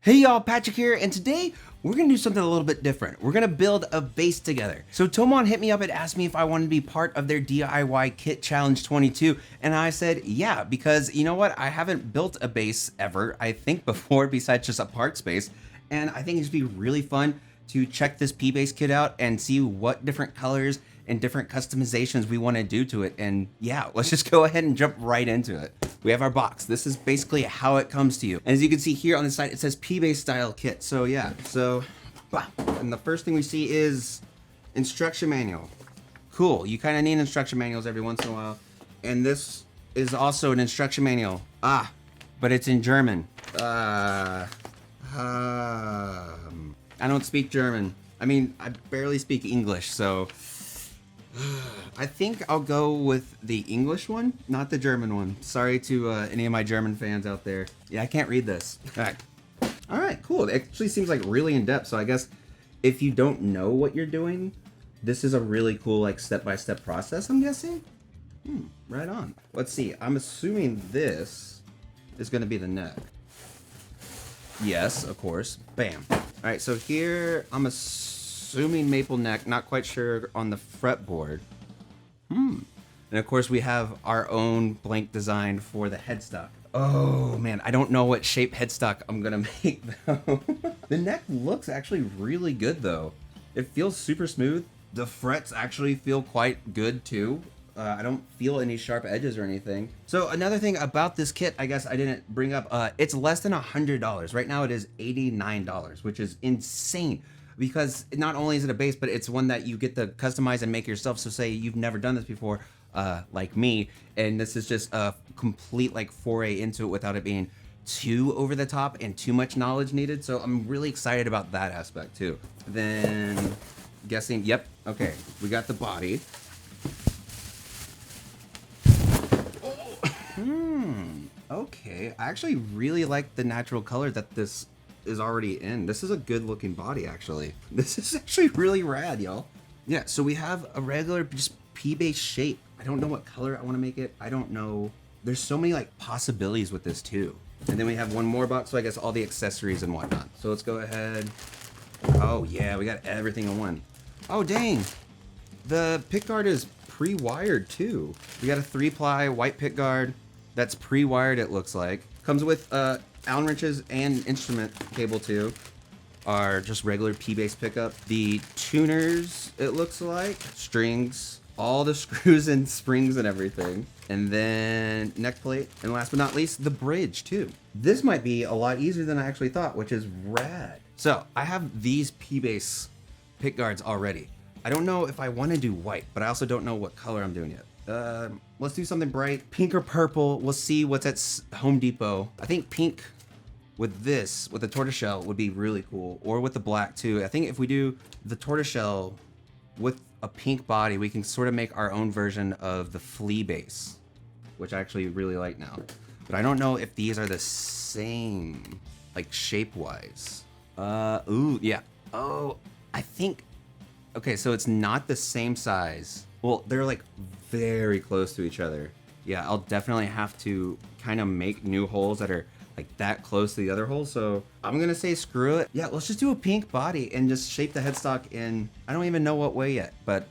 Hey y'all, Patrick here, and today we're gonna do something a little bit different. We're gonna build a base together. So Tomon hit me up and asked me if I wanted to be part of their DIY Kit Challenge 22, and I said yeah, because you know what? I haven't built a base ever, I think, before, besides just a parts base, and I think it'd be really fun to check this P-Base kit out and see what different colors and different customizations we want to do to it. And yeah, let's just go ahead and jump right into it. We have our box. This is basically how it comes to you. And as you can see here on the side, it says P-Base style kit. So yeah, and the first thing we see is instruction manual. Cool, you kind of need instruction manuals every once in a while. And this is also an instruction manual. But it's in German. I don't speak German. I mean, I barely speak English, so I think I'll go with the English one, not the German one. Sorry to any of my German fans out there. Yeah, I can't read this. All right, cool. It actually seems like really in depth. So I guess if you don't know what you're doing, this is a really cool like step-by-step process, I'm guessing. Right on. Let's see. I'm assuming this is going to be the neck. Yes, of course. Bam. All right, so here I'm assuming maple neck, not quite sure on the fretboard. And of course we have our own blank design for the headstock. Oh man, I don't know what shape headstock I'm gonna make though. The neck looks actually really good though. It feels super smooth. The frets actually feel quite good too. I don't feel any sharp edges or anything. So another thing about this kit, I guess I didn't bring up, it's less than $100. Right now it is $89, which is insane because not only is it a base, but it's one that you get to customize and make yourself. So say you've never done this before, like me, and this is just a complete like foray into it without it being too over the top and too much knowledge needed. So I'm really excited about that aspect too. Then guessing, yep, okay, we got the body. Okay, I actually really like the natural color that this is already in. This is a good looking body, actually. This is actually really rad, y'all. Yeah, so we have a regular just P-base shape. I don't know what color I want to make it. I don't know. There's so many like possibilities with this too. And then we have one more box, so I guess all the accessories and whatnot. So let's go ahead. Oh yeah, we got everything in one. Oh dang, the pick guard is pre-wired too. We got a 3-ply white pick guard that's pre-wired, it looks like. Comes with Allen wrenches and instrument cable too. Are just regular P-base pickup. The tuners, it looks like. Strings, all the screws and springs and everything. And then neck plate. And last but not least, the bridge too. This might be a lot easier than I actually thought, which is rad. So I have these P-base pick guards already. I don't know if I want to do white, but I also don't know what color I'm doing yet. Let's do something bright. Pink or purple. We'll see what's at Home Depot. I think pink with this, with the tortoiseshell, would be really cool. Or with the black too. I think if we do the tortoiseshell with a pink body, we can sort of make our own version of the flea base, which I actually really like now. But I don't know if these are the same, like shape-wise. Ooh, yeah. Oh, I think... Okay, so it's not the same size. Well, they're like very close to each other. Yeah, I'll definitely have to kind of make new holes that are like that close to the other holes. So I'm gonna say screw it. Yeah, let's just do a pink body and just shape the headstock in, I don't even know what way yet, but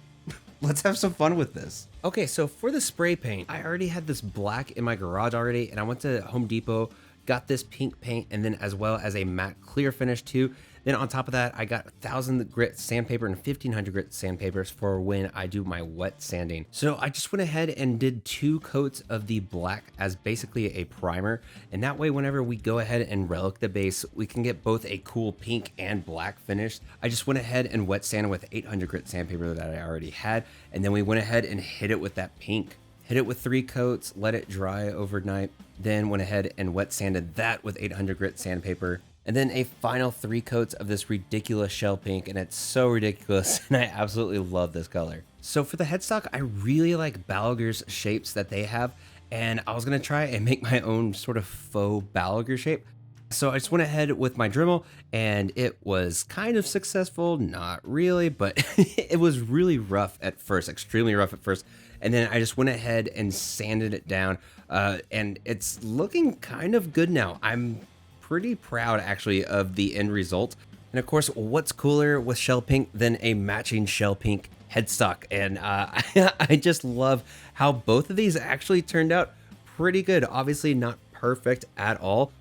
let's have some fun with this. Okay, so for the spray paint, I already had this black in my garage already, and I went to Home Depot, got this pink paint, and then as well as a matte clear finish too. Then on top of that, I got 1,000 grit sandpaper and 1,500 grit sandpapers for when I do my wet sanding. So I just went ahead and did 2 coats of the black as basically a primer. And that way, whenever we go ahead and relic the base, we can get both a cool pink and black finish. I just went ahead and wet sanded with 800 grit sandpaper that I already had. And then we went ahead and hit it with that pink. Hit it with 3 coats, let it dry overnight. Then went ahead and wet sanded that with 800 grit sandpaper. And then a final 3 coats of this ridiculous shell pink, and it's so ridiculous, and I absolutely love this color. So for the headstock, I really like Balaguer's shapes that they have, and I was gonna try and make my own sort of faux Balaguer shape. So I just went ahead with my Dremel, and it was kind of successful, not really, but it was really rough at first, extremely rough at first. And then I just went ahead and sanded it down, and it's looking kind of good now. I'm pretty proud actually of the end result. And of course, what's cooler with Shell Pink than a matching Shell Pink headstock? And I just love how both of these actually turned out pretty good. Obviously not perfect at all,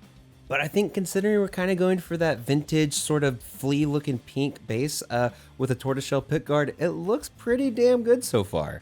but I think considering we're kind of going for that vintage sort of flea looking pink base with a tortoiseshell pickguard, it looks pretty damn good so far.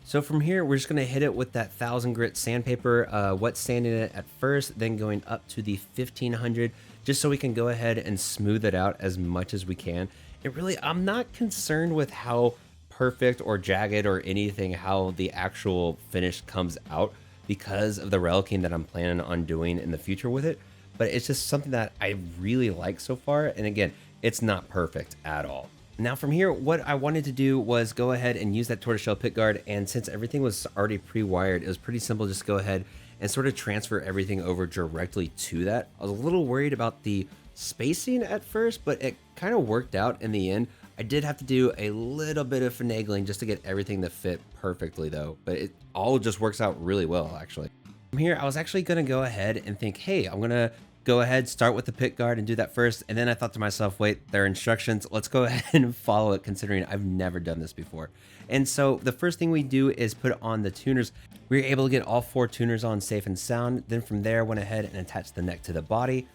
So from here, we're just going to hit it with that 1000 grit sandpaper, wet sanding it at first, then going up to the 1500, just so we can go ahead and smooth it out as much as we can. And really, I'm not concerned with how perfect or jagged or anything, how the actual finish comes out because of the reliquing that I'm planning on doing in the future with it. But it's just something that I really like so far. And again, it's not perfect at all. Now from here, what I wanted to do was go ahead and use that tortoiseshell pickguard, and since everything was already pre-wired, it was pretty simple just to go ahead and sort of transfer everything over directly to that. I was a little worried about the spacing at first, but it kind of worked out in the end. I did have to do a little bit of finagling just to get everything to fit perfectly though, but it all just works out really well actually. From here, I was actually gonna go ahead and think, hey, I'm gonna go ahead, start with the pickguard and do that first. And then I thought to myself, wait, there are instructions. Let's go ahead and follow it considering I've never done this before. And so the first thing we do is put on the tuners. We were able to get all 4 tuners on safe and sound. Then from there, went ahead and attached the neck to the body.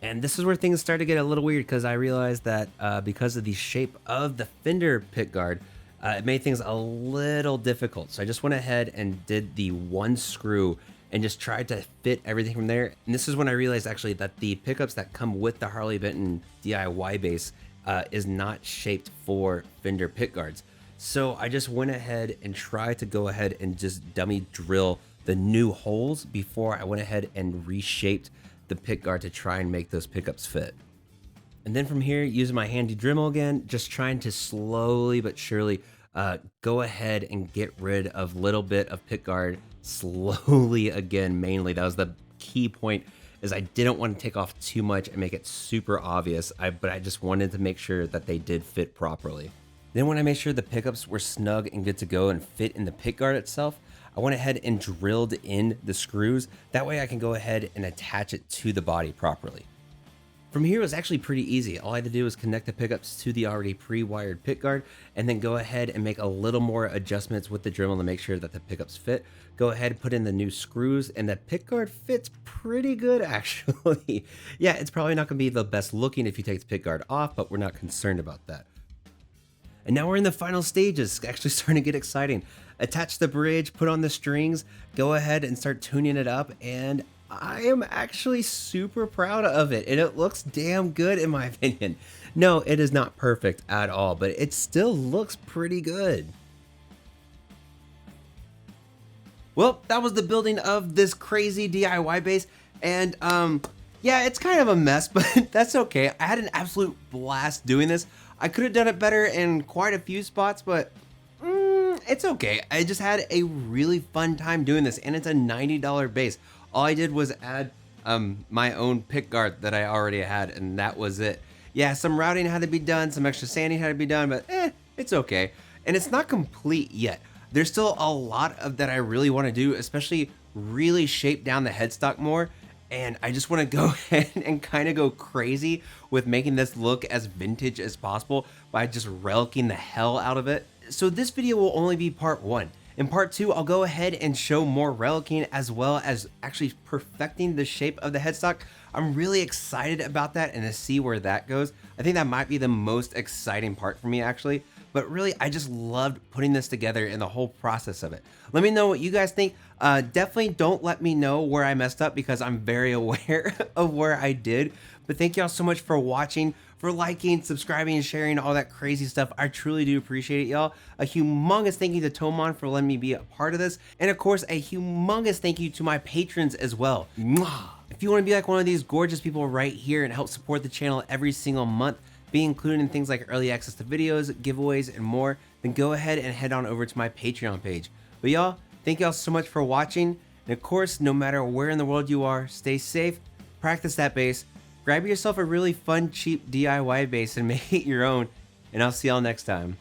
And this is where things started to get a little weird because I realized that because of the shape of the fender pickguard, it made things a little difficult. So I just went ahead and did the 1 screw and just tried to fit everything from there. And this is when I realized actually that the pickups that come with the Harley Benton DIY base is not shaped for fender pickguards. So I just went ahead and tried to go ahead and just dummy drill the new holes before I went ahead and reshaped the pickguard to try and make those pickups fit. And then from here, using my handy Dremel again, just trying to slowly but surely go ahead and get rid of little bit of pickguard slowly again. Mainly that was the key point, is I didn't want to take off too much and make it super obvious, but I just wanted to make sure that they did fit properly. Then when I made sure the pickups were snug and good to go and fit in the pickguard itself, I went ahead and drilled in the screws. That way I can go ahead and attach it to the body properly. From here, it was actually pretty easy. All I had to do was connect the pickups to the already pre-wired pickguard and then go ahead and make a little more adjustments with the Dremel to make sure that the pickups fit. Go ahead and put in the new screws, and the pickguard fits pretty good actually. Yeah, it's probably not gonna be the best looking if you take the pickguard off, but we're not concerned about that. And now we're in the final stages, actually starting to get exciting. Attach the bridge, put on the strings, go ahead and start tuning it up, and I am actually super proud of it, and it looks damn good in my opinion. No, it is not perfect at all, but it still looks pretty good. Well, that was the building of this crazy DIY base, and yeah, it's kind of a mess, but that's okay. I had an absolute blast doing this. I could have done it better in quite a few spots, but it's okay. I just had a really fun time doing this, and it's a $90 base. All I did was add my own pickguard that I already had, and that was it. Yeah, some routing had to be done, some extra sanding had to be done, but it's okay. And it's not complete yet. There's still a lot of that I really want to do, especially really shape down the headstock more. And I just want to go ahead and kind of go crazy with making this look as vintage as possible by just relicking the hell out of it. So this video will only be part 1. In part 2, I'll go ahead and show more relicking as well as actually perfecting the shape of the headstock. I'm really excited about that and to see where that goes. I think that might be the most exciting part for me actually. But really, I just loved putting this together and the whole process of it. Let me know what you guys think. Definitely don't let me know where I messed up because I'm very aware of where I did. But thank y'all so much for watching, for liking, subscribing, and sharing all that crazy stuff. I truly do appreciate it, y'all. A humongous thank you to Tomon for letting me be a part of this. And of course, a humongous thank you to my patrons as well. Mwah! If you want to be like one of these gorgeous people right here and help support the channel every single month, be included in things like early access to videos, giveaways, and more, then go ahead and head on over to my Patreon page. But y'all, thank y'all so much for watching. And of course, no matter where in the world you are, stay safe, practice that bass, grab yourself a really fun, cheap DIY bass and make it your own. And I'll see y'all next time.